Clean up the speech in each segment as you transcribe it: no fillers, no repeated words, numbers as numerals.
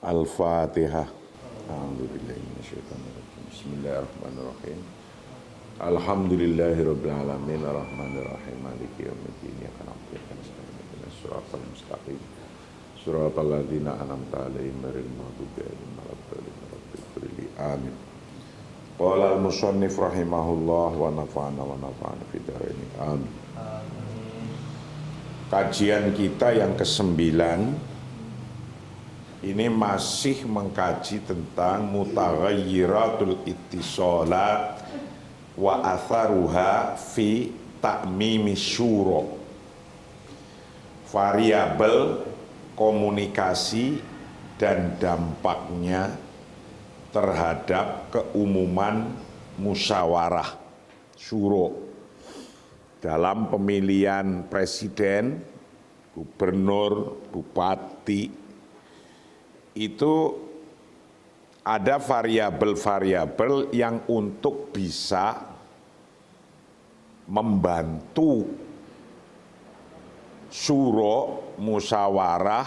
Al-Fatihah. A'udzubillahi minasyaitonirrajim. Bismillahirrahmanirrahim. Alhamdulillahirabbil alamin arrahmanirrahim maliki yaumiddin iyyaka na'budu wa iyyaka nasta'in ihdinas siratal mustaqim siratal ladzina an'amta 'alaihim ghairil maghdubi 'alaihim waladdallin. Amin. Qala al-musannif rahimahullah wa nafa'ana fid dharain. Amin. Kajian kita yang ke-9 ini masih mengkaji tentang mutaghayyiratul ittisalat wa atharuha fi ta'mimi syura. Variabel komunikasi dan dampaknya terhadap keumuman musyawarah syuro dalam pemilihan presiden, gubernur, bupati. Itu ada variabel-variabel yang untuk bisa membantu syuro musyawarah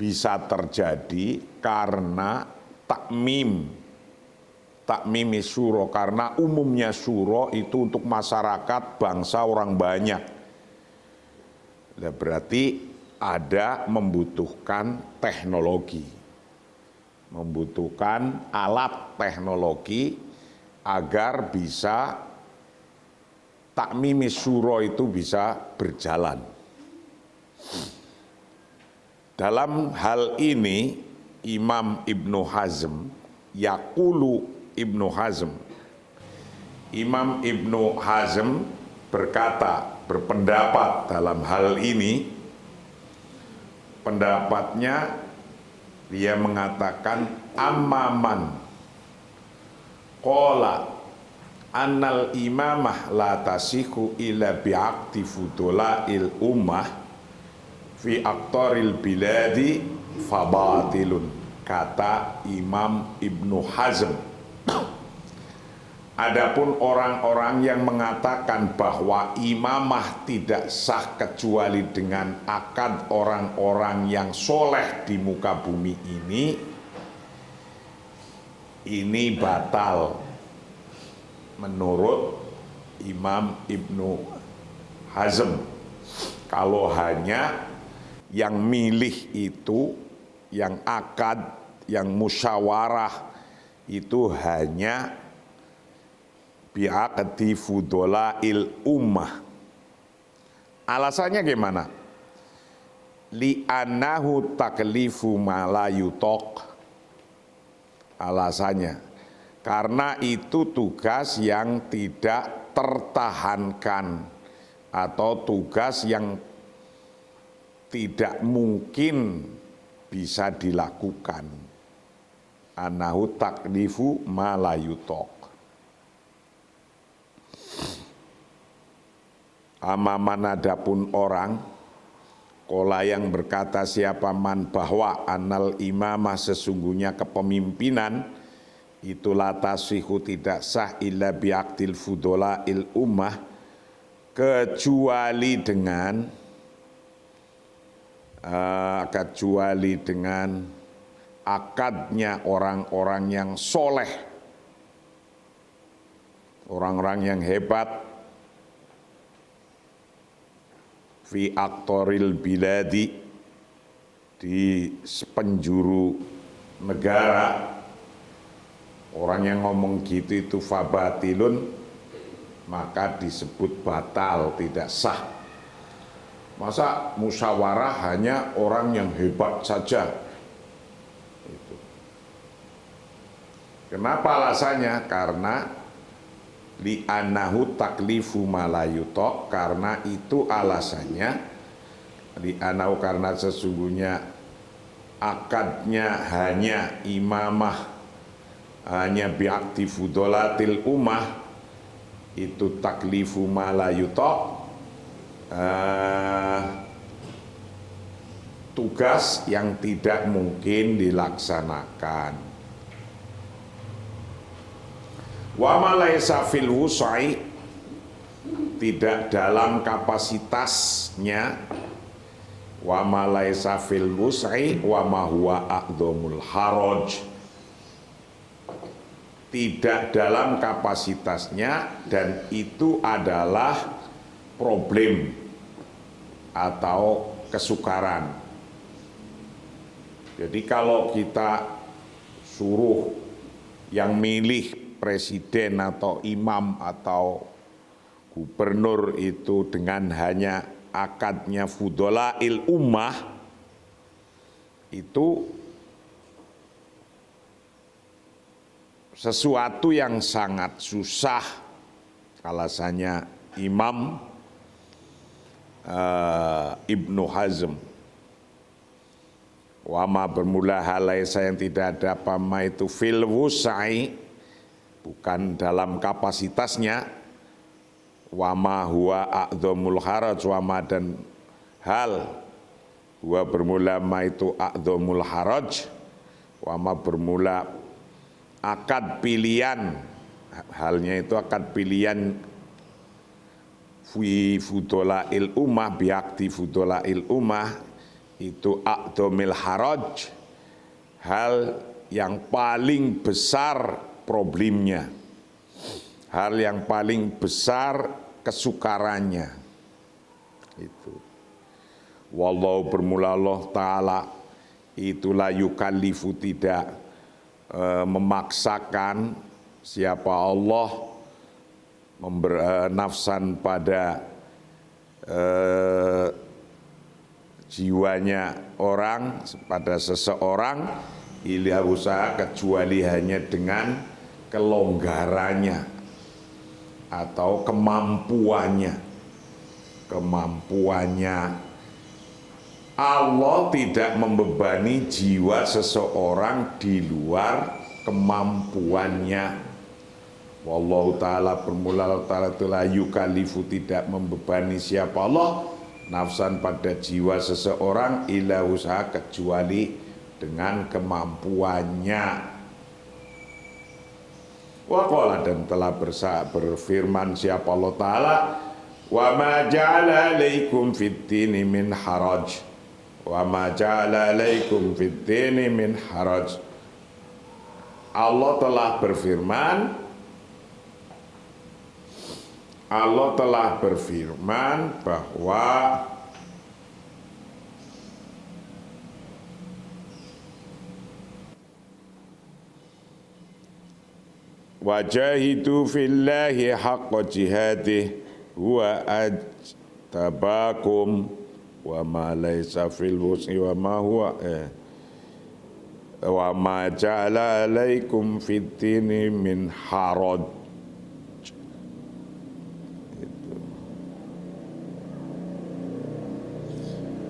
bisa terjadi karena takmimi syuro, karena umumnya syuro itu untuk masyarakat bangsa orang banyak. Nah, berarti ada membutuhkan teknologi, membutuhkan alat teknologi agar bisa takmimi syuro itu bisa berjalan. Dalam hal ini Imam Ibnu Hazm, Yaqulu Ibnu Hazm, Imam Ibnu Hazm berpendapat dalam hal ini. Pendapatnya dia mengatakan amman qala annal imamah la tasihu illa bi'aqdi fudula'il ummah fi aqtaril biladi fabatilun, kata Imam Ibnu Hazm. Adapun orang-orang yang mengatakan bahwa imamah tidak sah kecuali dengan akad orang-orang yang soleh di muka bumi ini batal menurut Imam Ibnu Hazm. Kalau hanya yang milih itu, yang akad, yang musyawarah itu hanya bi'aqdi fudola'il ummah. Alasannya gimana? Li'annahu taklifu ma la yutok. Alasannya karena itu tugas yang tidak tertahankan atau tugas yang tidak mungkin bisa dilakukan. Annahu taklifu ma la yutok. Amaman adapun orang kola yang berkata siapa man bahwa anal imamah sesungguhnya kepemimpinan itu latasihu tidak sah illa biaqdil fudola il ummah kecuali dengan akadnya orang-orang yang soleh, orang-orang yang hebat fi aktoril biladi, di sepenjuru negara. Orang yang ngomong gitu itu fabatilun, maka disebut batal, tidak sah. Masa musyawarah hanya orang yang hebat saja? Itu. Kenapa alasannya? Karena li'annahu taklifu malayutok, karena itu alasannya li'annahu, karena sesungguhnya akadnya hanya imamah, hanya bi'aqdi fudolatil ummah, itu taklifu malayutok, tugas yang tidak mungkin dilaksanakan. Wa ma laisa fil wusai, tidak dalam kapasitasnya wa ma laisa fil wus'i wa ma huwa a'dhamul haraj. Tidak dalam kapasitasnya dan itu adalah problem atau kesukaran. Jadi kalau kita suruh yang milih presiden atau imam atau gubernur itu dengan hanya akadnya fudola'il ummah, itu sesuatu yang sangat susah. Alasannya Imam Ibnu Hazm, wama bermula halaisa yang tidak ada pama itu fil wusai, bukan dalam kapasitasnya, wama huwa a'dhamul haraj, wama dan hal huwa bermula ma itu a'dhamul haraj, wama bermula akad pilihan, halnya itu akad pilihan fi fudola'il ummah, biakti fudola'il ummah, itu a'dhamil haraj, hal yang paling besar problemnya, hal yang paling besar kesukarannya. Itu wallahu bermula Allah Ta'ala itulah yukallifu, tidak memaksakan siapa Allah nafsan pada jiwanya orang, pada seseorang, ila usaha kecuali hanya dengan kelonggarannya atau kemampuannya. Allah tidak membebani jiwa seseorang di luar kemampuannya. Wallahu ta'ala bermula Allah ta'ala telah yukallifu, tidak membebani siapa Allah nafsan pada jiwa seseorang ila usaha kecuali dengan kemampuannya. Wa qala, dan telah berfirman siapa Allah ta'ala, wa ma ja'ala alaikum fid dini min haraj, wa ma ja'ala alaikum fid dini min haraj. Allah telah berfirman bahwa wajahidu fillahi haqqa jihadih huwa ajtabakum wa ma laysa fil wus'i wa ma huwa wa ma ja'ala alaikum fid dini min haraj.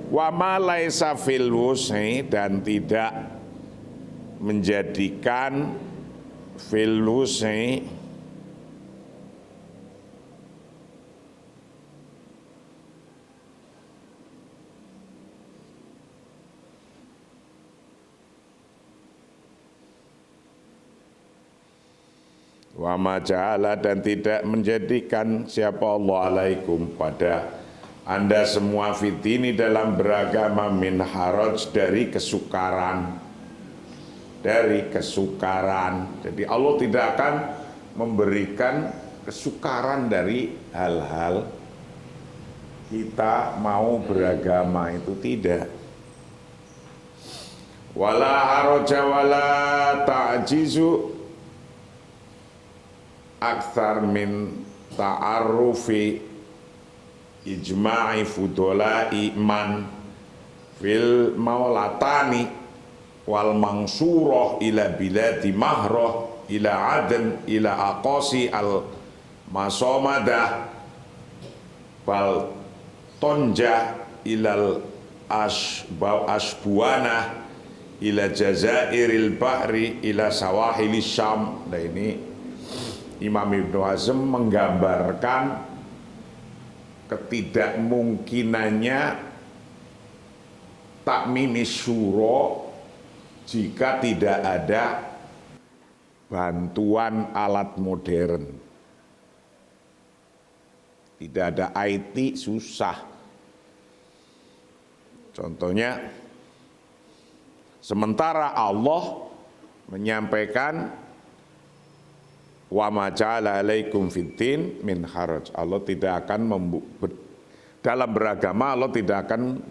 Wa ma laysa fil wus'i, dan tidak menjadikan fil wus'i wa ma ja'ala, dan tidak menjadikan siapa Allah alaikum pada Anda semua fitini dalam beragama min haraj, dari kesukaran. Jadi Allah tidak akan memberikan kesukaran dari hal-hal kita mau beragama, itu tidak. Wala haraja wala ta'jizu akthar min ta'arrufi ijma'i fudolai man fil maulatani wal mangsurah ila biladi mahrah ila aden ila aqasi al masomadah bal tonja ilal asbuana ila jazairil bahri ila sawahilis syam. Nah, ini Imam Ibnu Hazm menggambarkan ketidakmungkinannya takmimis syuro jika tidak ada bantuan alat modern. Tidak ada IT susah. Contohnya, sementara Allah menyampaikan wa ma ja'ala alaikum fiddin min haraj. Allah tidak akan dalam beragama Allah tidak akan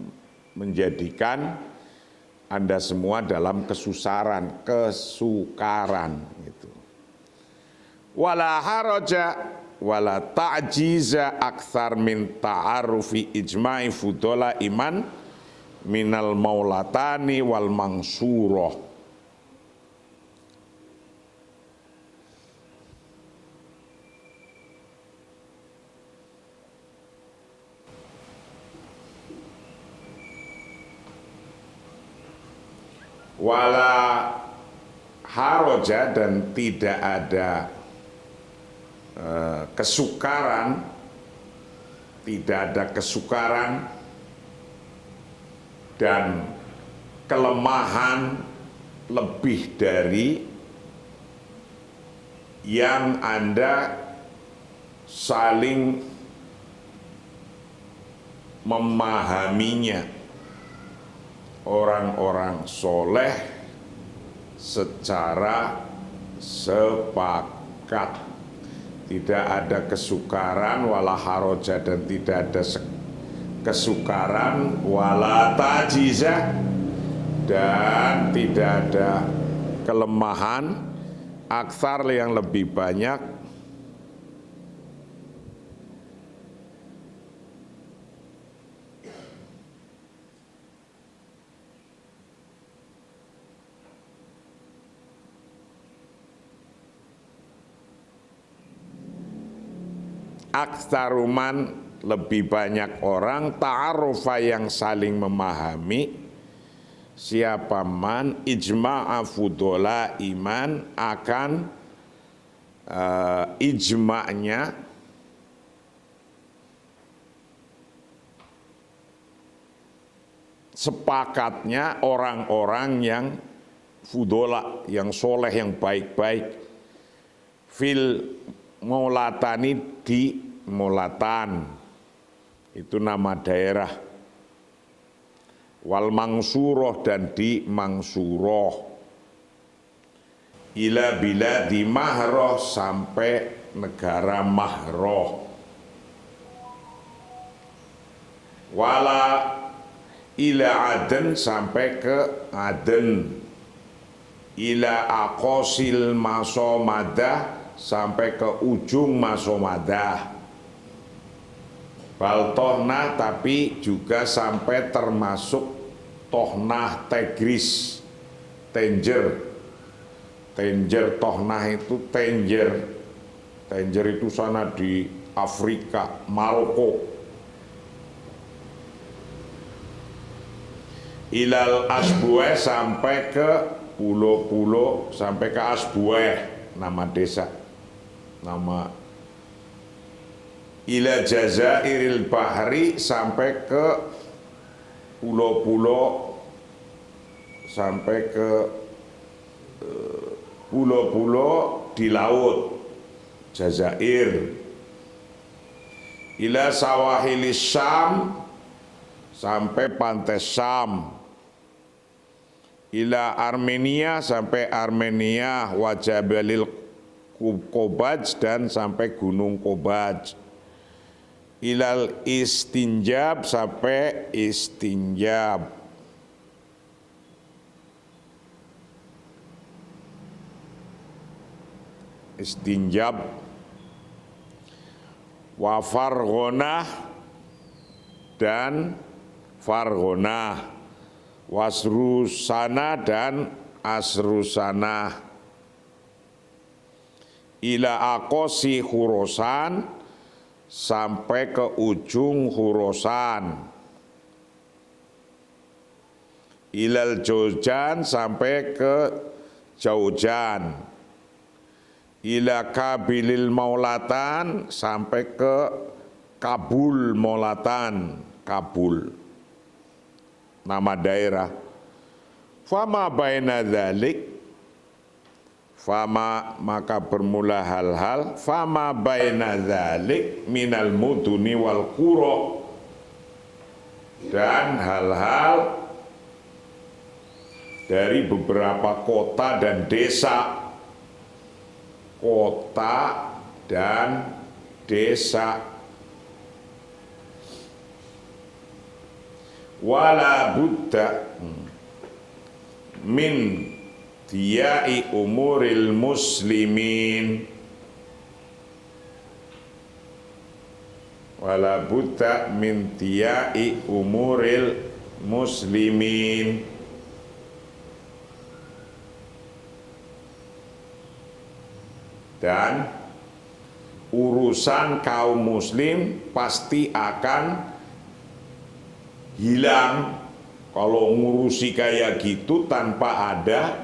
menjadikan Anda semua dalam kesukaran gitu. Wala haraja wala ta'jiza akthar min ta'arufi ijma'i fudola iman minal maulatani wal mangsuroh. Wala haroja, dan tidak ada kesukaran, dan kelemahan lebih dari yang Anda saling memahaminya. Orang-orang soleh secara sepakat. Tidak ada kesukaran, wala haroja, dan tidak ada kesukaran, wala tajizah, dan tidak ada kelemahan, aktsar yang lebih banyak, aktsaruman lebih banyak orang, ta'arufa yang saling memahami, siapa man ijma'a fudola iman, akan ijma'nya sepakatnya orang-orang yang fudola, yang soleh, yang baik-baik, fil maulatani, di Molatan, itu nama daerah, wal mangsuroh, dan di Mangsuroh, ila bila di Mahroh, sampai negara Mahroh, wala ila Aden, sampai ke Aden, ila aqosil masomadah, sampai ke ujung masomadah, bal tohnah, tapi juga sampai termasuk tohnah Tigris, Tanger, tohnah itu Tanger itu sana di Afrika, Maroko, ilal Asbueh, sampai ke pulau-pulau, sampai ke Asbueh, nama desa, nama ila Jazairil Bahri, sampai ke pulau-pulau, sampai ke pulau-pulau di laut Jazair, ila Sawahilis Syam, sampai pantai Syam, ila Armenia, sampai Armenia, wajabalil Kobaj, dan sampai gunung Kobaj, ilal Istinjab, sampai Istinjab, wa Farghanah, dan Farghanah, wasrusana, dan asrusana, ila aqosi Khurasan, sampai ke ujung Khurasan, ilal Jaujan, sampai ke Jaujan, ila Kabilil Maulatan, sampai ke Kabul Maulatan, Kabul, nama daerah. Fama baina dzalik, fama, maka bermula hal-hal, fama baina dzalik minal muduni wal qura, dan hal-hal dari beberapa kota dan desa. Kota dan desa. Wala budda min diai umuril muslimin. Wala budda min diai umuril muslimin. Dan urusan kaum muslim pasti akan hilang kalau ngurusi kayak gitu tanpa ada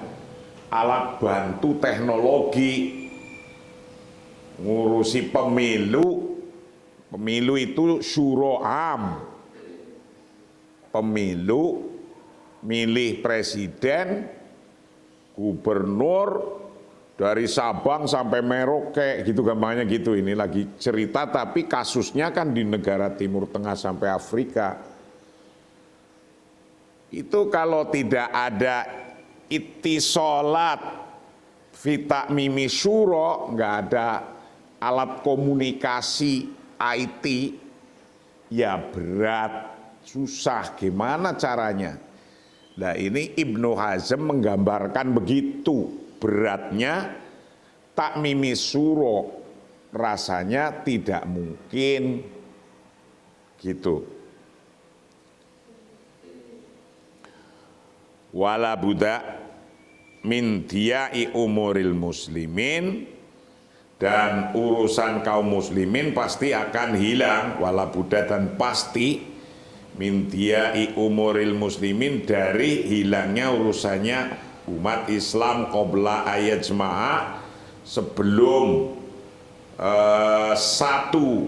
alat bantu teknologi. Ngurusi pemilu, pemilu itu syuro am, pemilu milih presiden, gubernur, dari Sabang sampai Merauke gitu gampangnya gitu. Ini lagi cerita tapi kasusnya kan di negara Timur Tengah sampai Afrika. Itu kalau tidak ada ittisolat fita mimi syuro, nggak ada alat komunikasi IT, ya berat, susah. Gimana caranya? Nah ini Ibnu Hazm menggambarkan begitu beratnya takmimi syuro, rasanya tidak mungkin gitu. Wala buddha min diai umuril muslimin, dan urusan kaum muslimin pasti akan hilang. Wala buddha, dan pasti min diai umuril muslimin, dari hilangnya urusannya umat Islam qabla ayat jemaah, sebelum satu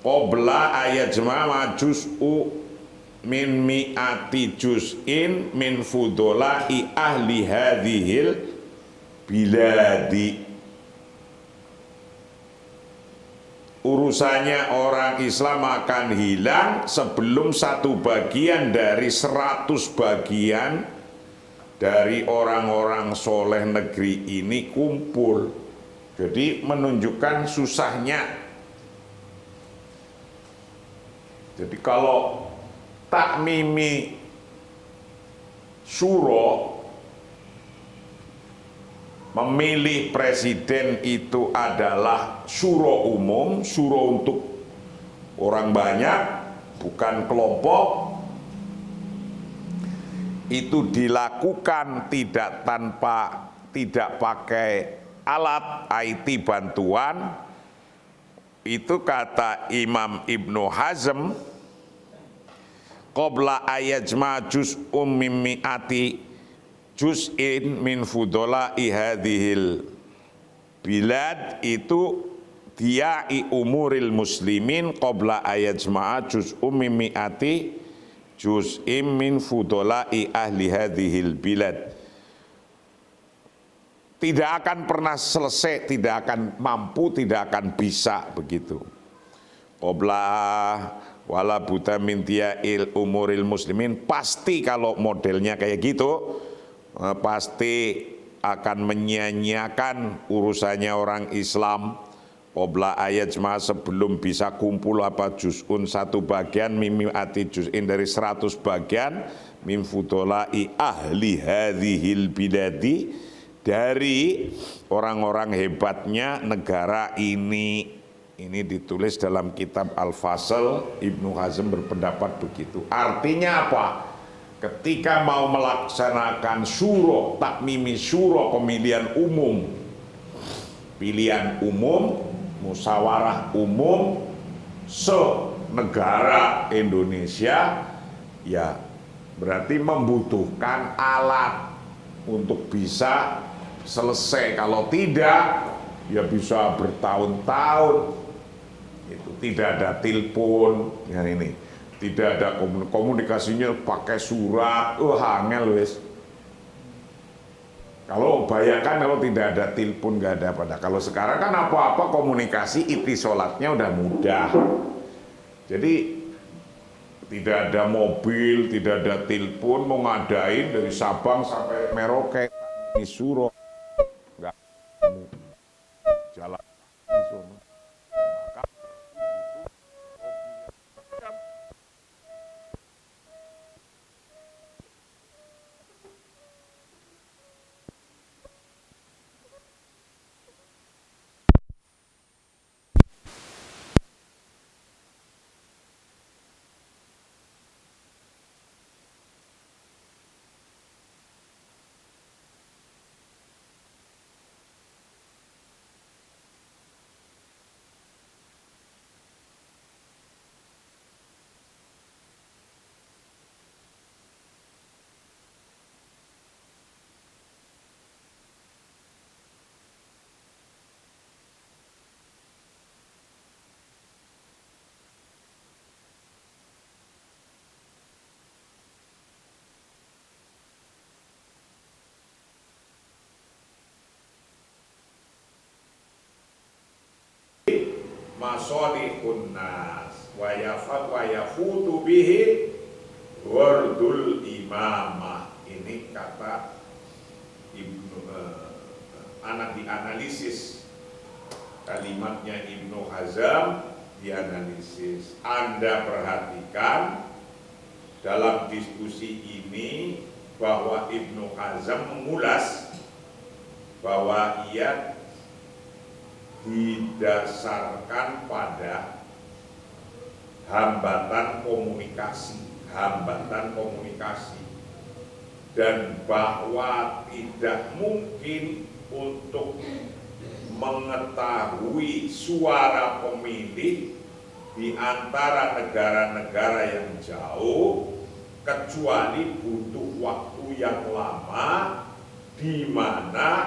qabla ayat jemaah juz'u min mi'ati juz'in min fudolai ahli hadhil biladi. Urusannya orang Islam akan hilang sebelum satu bagian dari 100 bagian dari orang-orang soleh negeri ini kumpul. Jadi menunjukkan susahnya. Jadi kalau takmimi syuro, memilih presiden itu adalah syuro umum, syuro untuk orang banyak, bukan kelompok. Itu dilakukan tidak pakai alat IT bantuan. Itu kata Imam Ibnu Hazm, qabla ayajma juz'um min mi'ati juz'in min fudolai hadhil bilad, itu diai umuril muslimin qabla ayajma juz'um min mi'ati juz'im min fudolai ahli hadhil bilad. Tidak akan pernah selesai, tidak akan mampu, tidak akan bisa begitu. Qabla wala buta min dia'il umuril muslimin, pasti kalau modelnya kayak gitu, pasti akan menyia-nyiakan urusannya orang Islam. Qabla ayat jemaah, sebelum bisa kumpul apa juz'un, satu bagian, mimi ati juz'in, dari 100 bagian, min fudolai ahli hadhil biladi, dari orang-orang hebatnya negara ini. Ini ditulis dalam kitab Al-Fasl. Ibnu Hazm berpendapat begitu. Artinya apa? Ketika mau melaksanakan syuro, takmimi syuro, pemilihan umum, pilihan umum, musyawarah umum se-negara Indonesia, ya berarti membutuhkan alat untuk bisa selesai. Kalau tidak, ya bisa bertahun-tahun. Itu tidak ada telepon, ya ini, tidak ada komunikasinya pakai surat, angel wis. Kalau bayangkan kalau tidak ada telepon, nggak ada apa-apa. Kalau sekarang kan apa-apa komunikasi, ittisolatnya udah mudah. Jadi tidak ada mobil, tidak ada telepon, mau ngadain dari Sabang sampai Merauke, ini Suro, nggak mau jalan di sono. Maka masolihun nas wa yafutu bihi wardul imamah. Ini kata Ibnu anak dianalisis kalimatnya Ibnu Hazm, dianalisis. Anda perhatikan dalam diskusi ini bahwa Ibnu Hazm mengulas bahwa ia didasarkan pada hambatan komunikasi, dan bahwa tidak mungkin untuk mengetahui suara pemilih di antara negara-negara yang jauh kecuali butuh waktu yang lama, di mana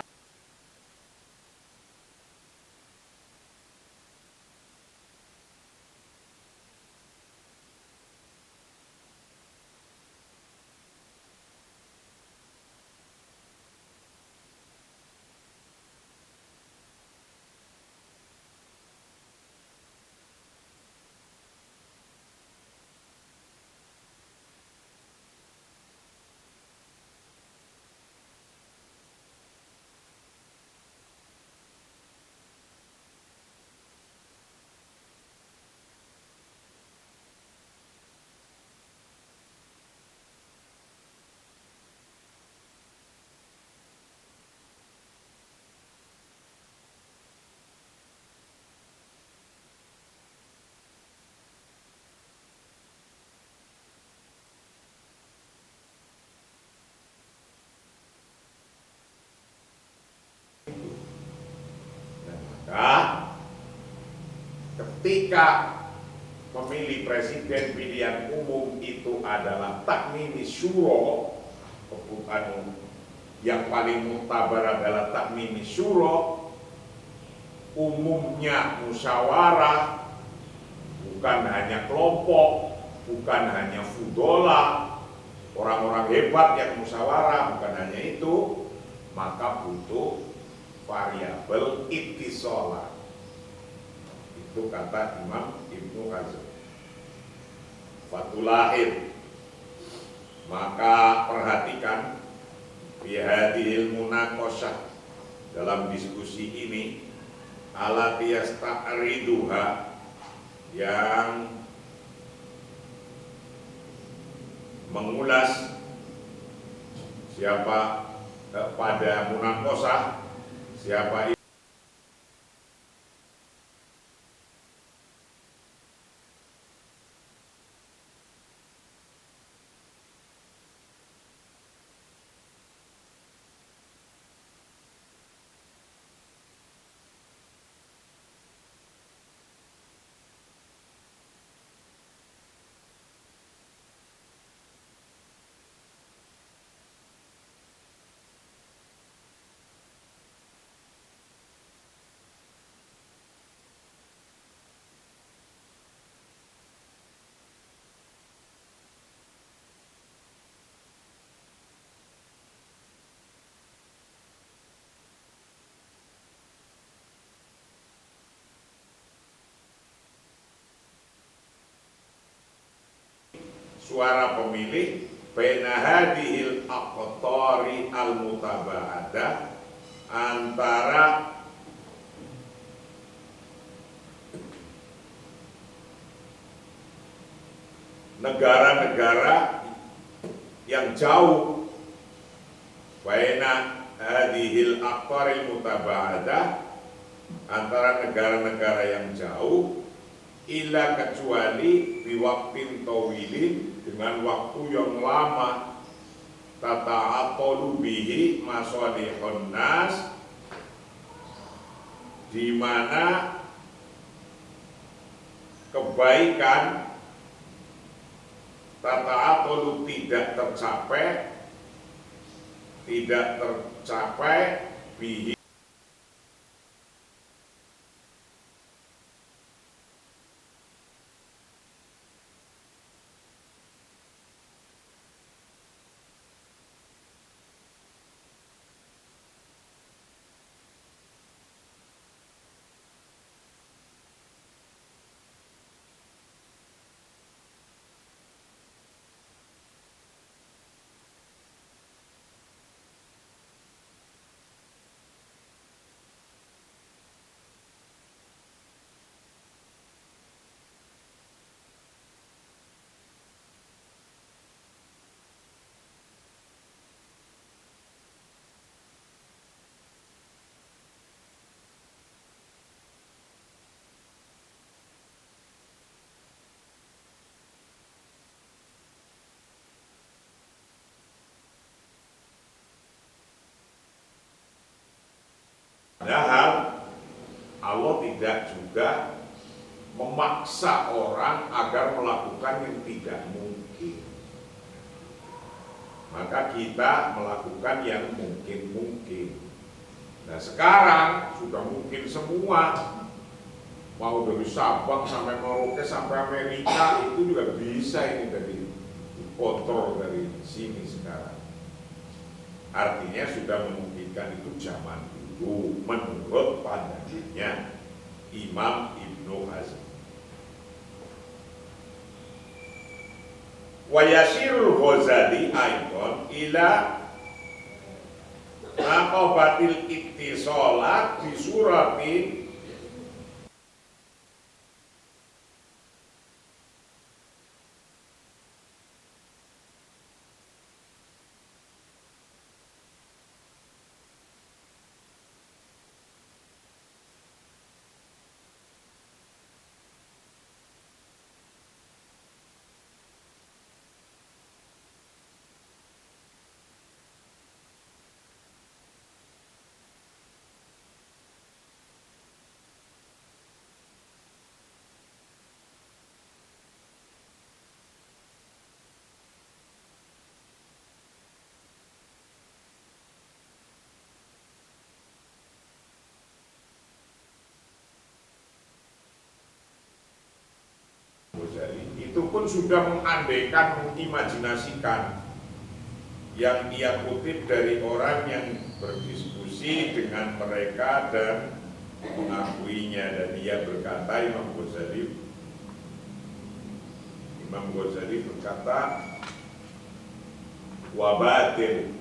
ketika memilih presiden pilihan umum itu adalah takmimi syuro, bukan yang paling muktabar adalah takmimi syuro, umumnya musyawarah, bukan hanya kelompok, bukan hanya fudola, orang-orang hebat yang musyawarah, bukan hanya itu, maka butuh variabel ittisolah. Itu kata Imam Ibnu Hazm. Fatulahid, maka perhatikan bihadihil munaqosyah, dalam diskusi ini, alati yasta'riduha, yang mengulas siapa pada munaqosyah, siapa suara pemilih baina hadhil aqtari al-mutaba'adah, antara negara-negara yang jauh, baina hadhil aqtaril mutaba'adah, antara negara-negara yang jauh, ila kecuali biwaktin tawilin, dengan waktu yang lama, tata'atolu bihi masalihun nas, di mana kebaikan tata'atolu tidak tercapai bihi, padahal Allah tidak juga memaksa orang agar melakukan yang tidak mungkin. Maka kita melakukan yang mungkin-mungkin. Nah sekarang sudah mungkin semua, mau dari Sabang sampai Merauke sampai Amerika itu juga bisa ini dari kontrol dari sini sekarang. Artinya sudah memungkinkan itu zaman dulu menurut pandangannya Imam Ibnu Hazm. Wa yasirul Ghazali aidon ila naqabatil ittisalat di suratin itu pun sudah mengandaikan, mengimajinasikan yang ia kutip dari orang yang berdiskusi dengan mereka dan mengakuinya. Dan ia berkata, Imam Ghazali berkata, wabatil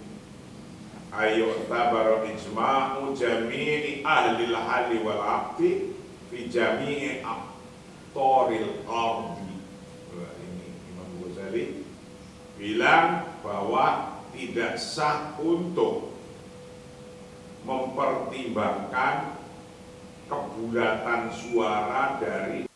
ayo tabaro ijma'u jami'i ahlil hali wal aqti fi jami'i aqtoril ardi. Ini Imam Ghazali bilang bahwa tidak sah untuk mempertimbangkan kebulatan suara dari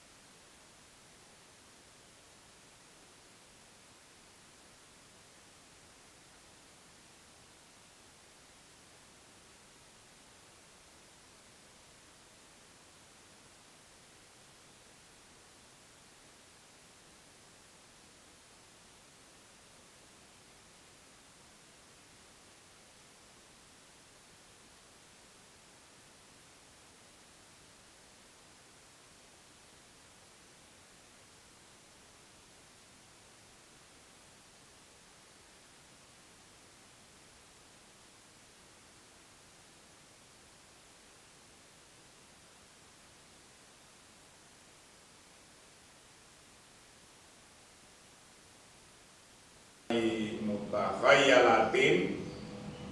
Mutakhayalatin,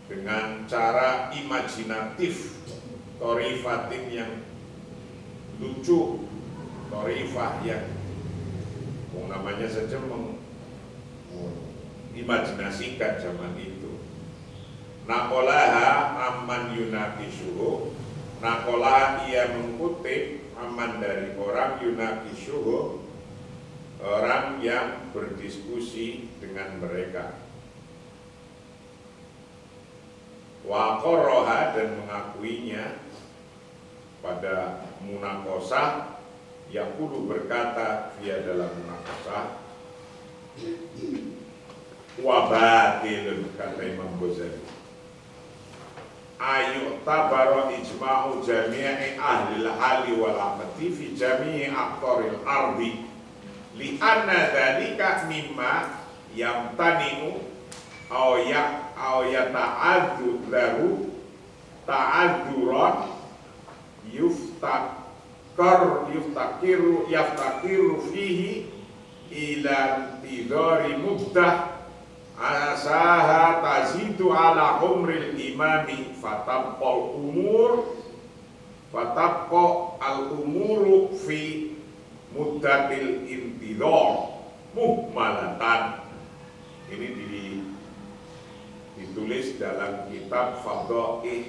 dengan cara imajinatif, torifatin yang lucu, torifah yang namanya saja imajinasikan zaman itu. Nakolaha aman yunakisuhu, nakolaha ia mengutip aman dari orang yunakisuhu, orang yang berdiskusi dengan mereka. Waqoroha, dan mengakuinya pada munakosah, yaqulu berkata dia dalam munakosah, wabatilun, kata Imam Ghazali, ayu tabaro ijma'u jami'i ahlil hali wal aqdi fi jami'i aqtaril ardi li'anna dhalika mimma yamtani'u aw yata'addu lahu ta'adduran yaftakiru fihi ila tidari muddah asaha tazidu ala umril imami fatabqal al umuru fi muddatil intidhar muhmalatan. Ini ditulis dalam kitab Fadha'ih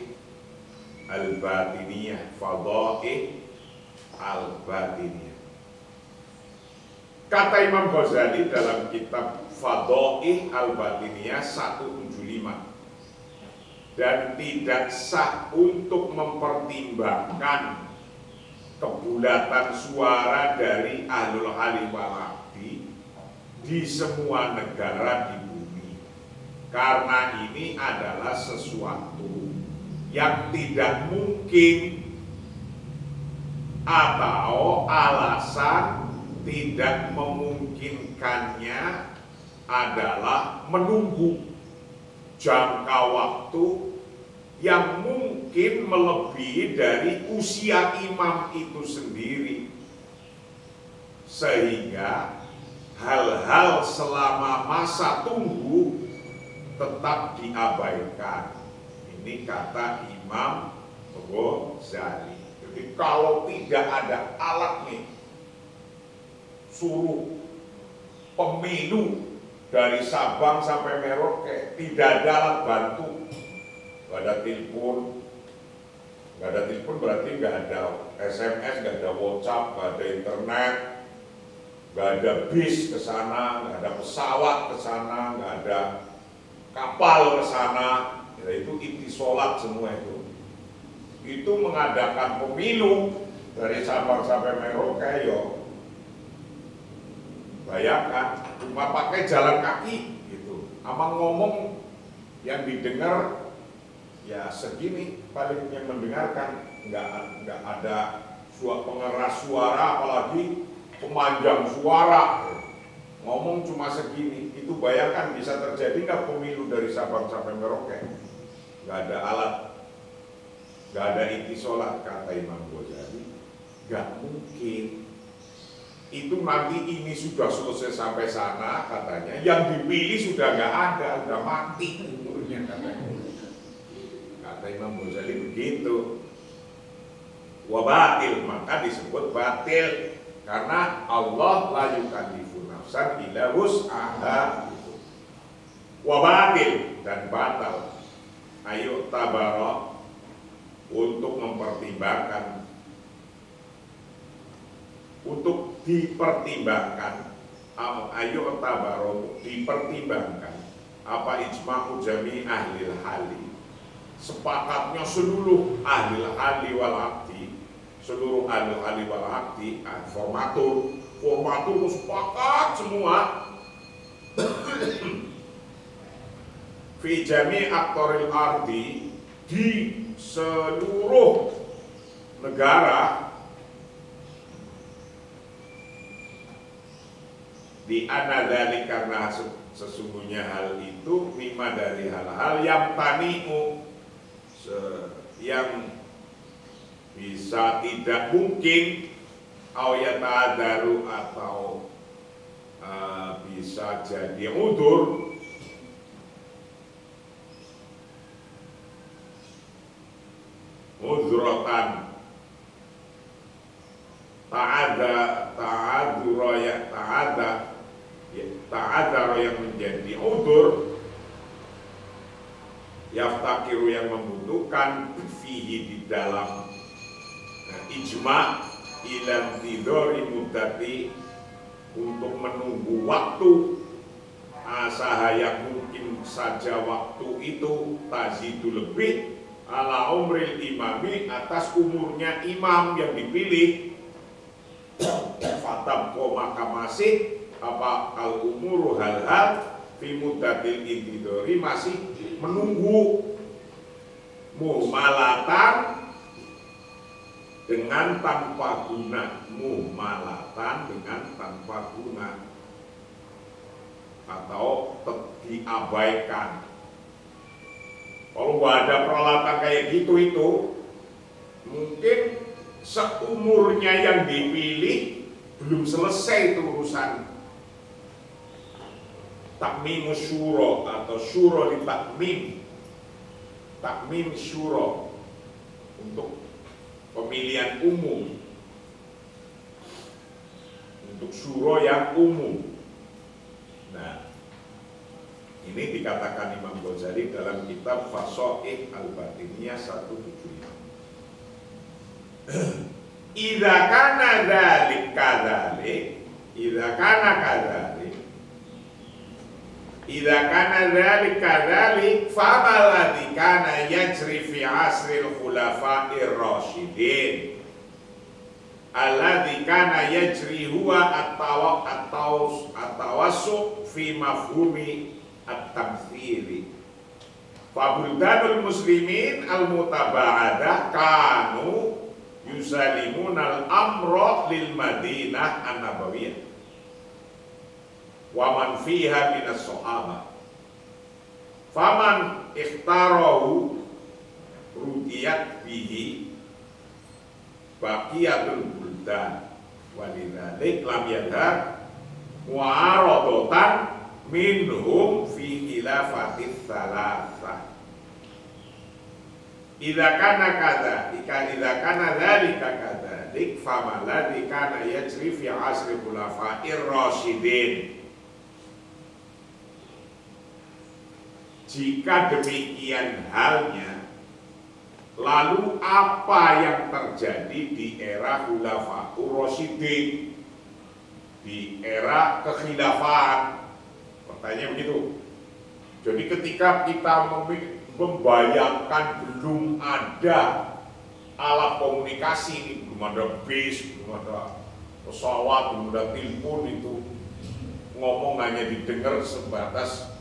Al-Batiniyah, Fadha'ih Al-Batiniyah. Kata Imam Ghazali dalam kitab Fadha'ih Al-Batiniyah 175, dan tidak sah untuk mempertimbangkan kebulatan suara dari ahlul hali wal aqdi di semua negara di bumi, karena ini adalah sesuatu yang tidak mungkin atau alasan tidak memungkinkannya adalah menunggu jangka waktu yang mungkin melebihi dari usia imam itu sendiri, sehingga hal-hal selama masa tunggu tetap diabaikan. Ini kata Imam Ghazali. Jadi kalau tidak ada alat nih, suruh pemilu dari Sabang sampai Merauke, tidak ada alat bantu, nggak ada telepon, berarti nggak ada SMS, nggak ada WhatsApp, nggak ada internet, nggak ada bis ke sana, nggak ada pesawat ke sana, nggak ada kapal ke sana, ya itu ittisolat semua itu. Itu mengadakan pemilu dari Sabang sampai Merauke, yo bayangkan cuma pakai jalan kaki gitu, ama ngomong yang didengar ya segini paling yang mendengarkan, nggak ada pengeras suara apalagi pemanjang suara, ngomong cuma segini. Itu bayangkan bisa terjadi nggak pemilu dari Sabang sampai Merauke? Nggak ada alat, nggak ada ittisolat. Kata Imam Ghazali, nggak mungkin. Itu nanti ini sudah selesai sampai sana katanya, yang dipilih sudah nggak ada, udah mati umurnya katanya. Kata Imam Ghazali begitu. Wabatil, maka disebut batil karena Allah la yukallifu nafsan illa wus'aha. Wabatil, dan batal. Ayo tabara, untuk mempertimbangkan, untuk dipertimbangkan, ayo tabaro, dipertimbangkan apa ijma'u jami ahlil hali, sepakatnya seluruh ahlil hali wal aqdi, seluruh ahlil hali wal aqdi, formatur sepakat semua fi jami aqtaril ardi, di seluruh negara, di anadali, karena sesungguhnya hal itu mimma dari hal-hal yang tani'u, yang bisa tidak mungkin, awiyatadaru, atau bisa jadi udur, uzratan ta'adzara yang menjadi udzur, yaftakiru yang membutuhkan fihi di dalam ijma ila tidori mudati untuk menunggu waktu asaha yang mungkin saja waktu itu tazidu lebih ala umril imami atas umurnya imam yang dipilih. Fatabko maka masih apa al umuru hal-hal fi mudatil intidori masih menunggu muhmalatan dengan tanpa guna, muhmalatan dengan tanpa guna atau diabaikan. Kalau nggak ada peralatan kayak gitu itu mungkin seumurnya yang dipilih belum selesai itu urusan takmim syuro atau syuro di takmim syuro untuk pemilihan umum, untuk syuro yang umum. Nah, ini dikatakan Imam Ghazali dalam kitab Fasoih Al-Batiniyah 175. Idza kana dzalik kadzalik, idza kana kadzalik, idza kana dzalik kadzalik, fa alladzi kana yajri fi asril khulafa'ir rasyidin alladzi kana yajri huwa at-tawassu fi mafhumi at-tamthili. Fa buldanul muslimin al-mutaba'adah kanu yusalimun al-amra lil Madinah an-Nabawiyah wa man fiha minas sahaba faman ikhtarahu rudiyat bihi baqiyatul buldan walidzalik lam yadhar mu'aradatan minhum fi khilafatis salasah. Idza kana kadzalika, idza kana dzalika kadzalik, fama ladzi kana yajri fi asri khulafa'ir rasyidin. Jika demikian halnya, lalu apa yang terjadi di era khulafa'ur rasyidin, di era kekhilafan? Pertanyaan begitu. Jadi ketika kita membayangkan belum ada alat komunikasi, belum ada bis, belum ada pesawat, belum ada telepon, itu ngomong hanya didengar sebatas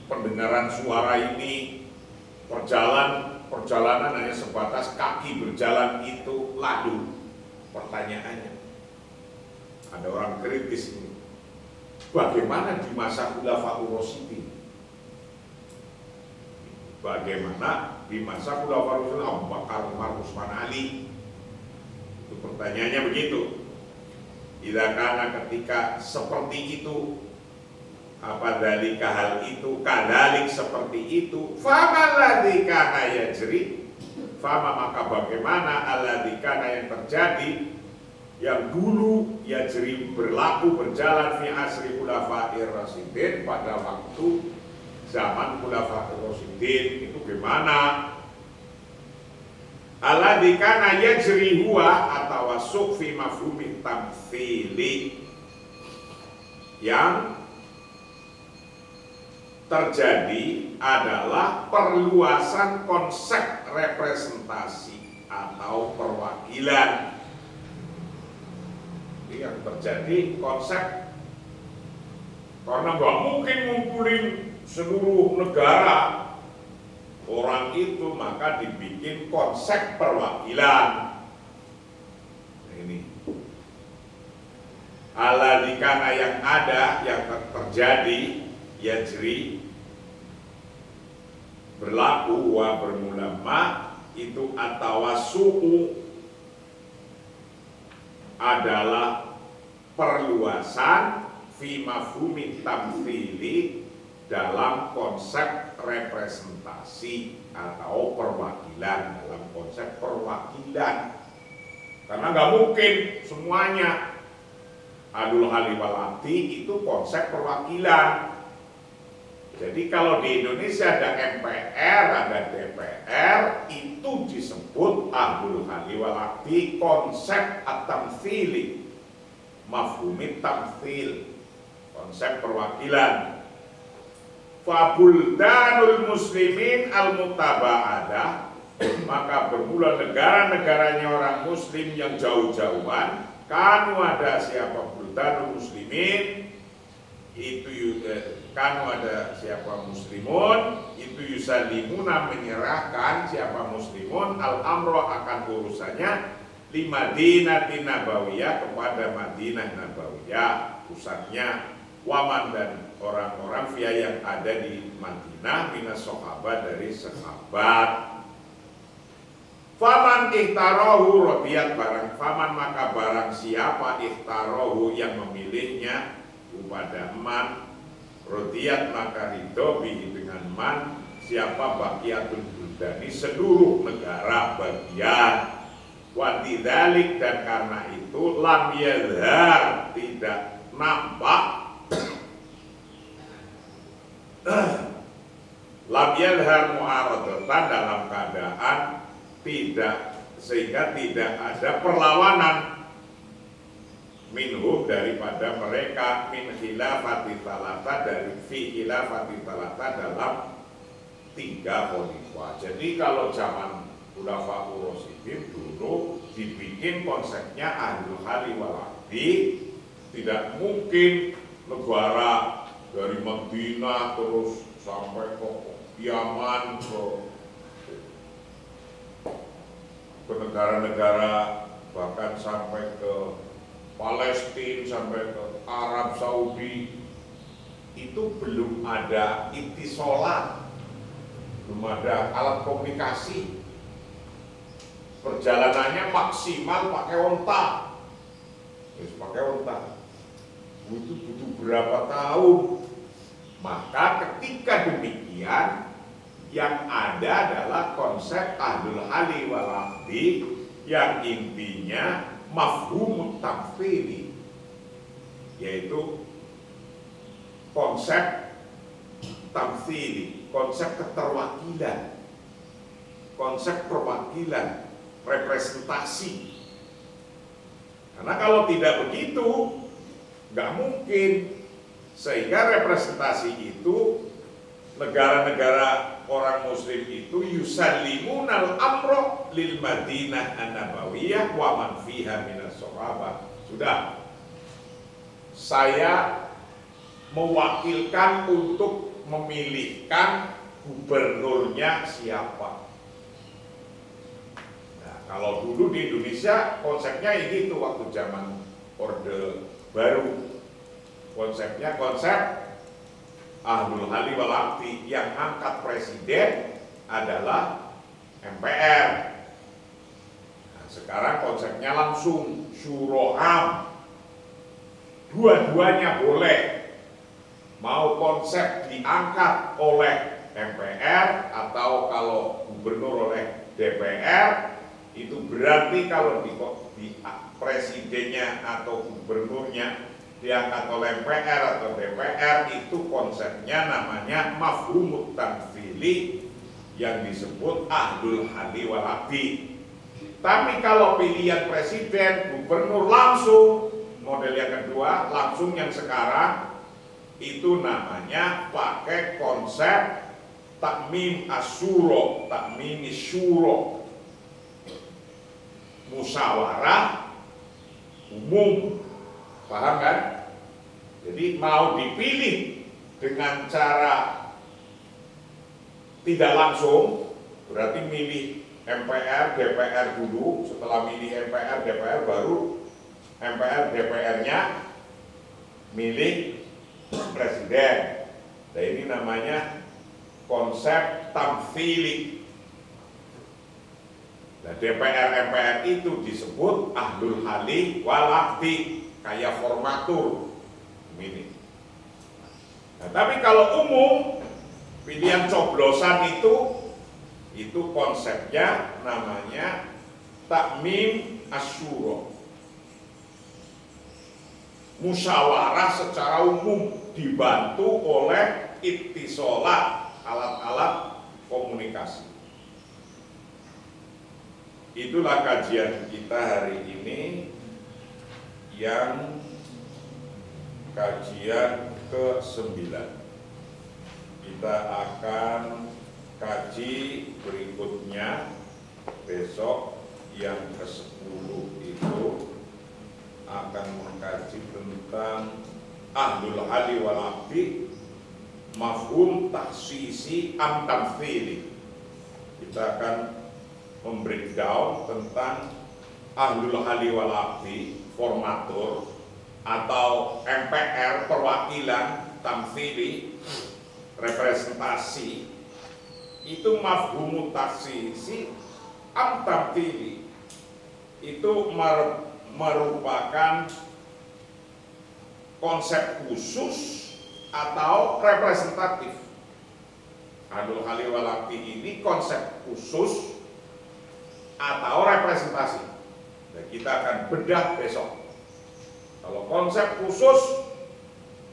pendengaran suara ini, perjalanan hanya sebatas kaki berjalan itu. Lalu pertanyaannya, ada orang kritis ini, bagaimana di masa Khulafaur Rasyidin? Bagaimana di masa Khulafaur Rasyidin Abu Bakar, Umar, Utsman, Ali? Itu pertanyaannya begitu. Karena ketika seperti itu, apa dalika hal itu, kadalik seperti itu, fama ladzi kana yajri, fama maka bagaimana alladzi kana yang terjadi, yang dulu yajri berlaku berjalan fi asri khulafa'ir rasyidin, pada waktu zaman khulafa'ir rasyidin itu gimana? Alladzi kana yajri huwa atawassuq fi mafhumi tamtsili, yang terjadi adalah perluasan konsep representasi atau perwakilan. Ini yang terjadi konsep, karena nggak mungkin ngumpulin seluruh negara orang itu, maka dibikin konsep perwakilan. Ini aladikana yang ada, yang terjadi, yajri berlaku wa bermulama itu atawassu'u adalah perluasan fi mafhumi tamtsili, dalam konsep representasi atau perwakilan, dalam konsep perwakilan. Karena nggak mungkin semuanya adul hali wal akdi itu konsep perwakilan. Jadi kalau di Indonesia ada MPR, ada DPR, itu disebut adul hali wal akdi, konsep at-tamtsili, mafhumit tamtsil, konsep perwakilan. Fabuldanul muslimin al-mutaba'adah, maka bermula negara-negaranya orang muslim yang jauh-jauhan, kanu ada siapa buldanul muslimin, itu kanu ada siapa muslimun, itu yusalimuna menyerahkan siapa muslimun al-amro akan urusannya li Madinah Nabawiyah kepada Madinah Nabawiyah pusatnya, waman dan orang-orang via yang ada di Madinah minas sahabat dari sahabat. Faman ikhtarohu rodiyat barang faman maka barang siapa ikhtarohu yang memilihnya kepada man rodiyat maka ridho bihi dengan man siapa baqiyatul buldani seluruh negara bagian. Wantidalik dan karena itu lam yadhar tidak nampak lam yadhar mu'aradatan dalam keadaan tidak, sehingga tidak ada perlawanan minhum daripada mereka min khilafati talata dari fi khilafati talata dalam 3 khalifah. Jadi kalau zaman Khulafaur Rasyidin dulu dibikin konsepnya ahlul hali wal akdi, tidak mungkin negara dari Madinah terus sampai ke Yaman ke negara-negara bahkan sampai ke Palestina sampai ke Arab Saudi, itu belum ada ittisolat, belum ada alat komunikasi. Perjalanannya maksimal pakai onta, pakai onta. Itu butuh berapa tahun? Maka ketika demikian, yang ada adalah konsep ahlul hali wal akdi yang intinya mafhum tamtsili, yaitu konsep tamtsili, konsep keterwakilan, konsep perwakilan, representasi. Karena kalau tidak begitu nggak mungkin, sehingga representasi itu negara-negara orang muslim itu yusallimunal amro lil Madinah an-Nabawiyah wa man fiha minas sahabah. Sudah, saya mewakilkan untuk memilihkan gubernurnya siapa. Nah, kalau dulu di Indonesia konsepnya ini tuh waktu zaman Orde Baru, konsepnya konsep ahlul hali wal akdi, yang angkat presiden adalah MPR. Nah, sekarang konsepnya langsung syuro'am, dua-duanya boleh. Mau konsep diangkat oleh MPR atau kalau gubernur oleh DPR, itu berarti kalau di presidennya atau gubernurnya diangkat oleh MPR atau DPR, itu konsepnya namanya mafhumut tamtsili yang disebut ahlul hali wal akdi. Tapi kalau pilihan presiden, gubernur langsung, model yang kedua langsung yang sekarang, itu namanya pakai konsep takmim asyuro, takmim syuro, musyawarah umum. Paham kan? Jadi mau dipilih dengan cara tidak langsung, berarti milih MPR, DPR dulu, setelah milih MPR, DPR baru MPR, DPR-nya milih presiden. Nah, ini namanya konsep tamtsili. Nah, DPR, MPR itu disebut ahlul hali wal akdi, kayak formatur ini. Nah, tapi kalau umum pilihan coblosan itu konsepnya namanya takmim asyura. Musyawarah secara umum dibantu oleh ittisolat, alat-alat komunikasi. Itulah kajian kita hari ini yang kajian ke-9. Kita akan kaji berikutnya besok yang ke-10 itu akan mengkaji tentang ahlul hali wal aqdi, mafhum taksisi am tamtsili. Kita akan membreakdown tentang ahlul hali wal aqdi, formatur atau MPR, perwakilan, tamtsili, representasi, itu mafhum taksisi am tamtsili, itu merupakan konsep khusus atau representatif. Ahlul hali wal aqdi ini konsep khusus atau representasi. Nah, kita akan bedah besok. Kalau konsep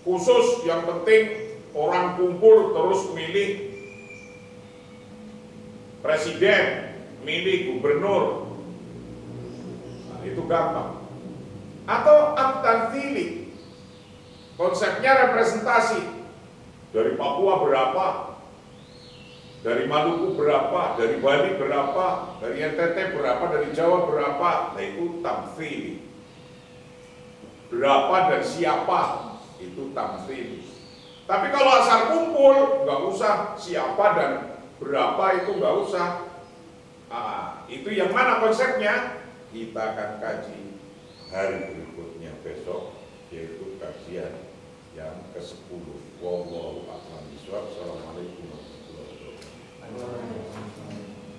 khusus yang penting orang kumpul terus milih presiden, milih gubernur. Itu gampang. Atau am-tamtsili, konsepnya representasi. Dari Papua berapa, dari Maluku berapa, dari Bali berapa, dari NTT berapa, dari Jawa berapa. Nah, itu tamtsili. Berapa dan siapa, itu tamtsili. Tapi kalau asal kumpul, nggak usah siapa dan berapa, itu nggak usah. Itu yang mana konsepnya? Kita akan kaji hari berikutnya besok, yaitu kajian yang ke-10. Wallahu a'lam bishawab. Assalamualaikum warahmatullahi wabarakatuh.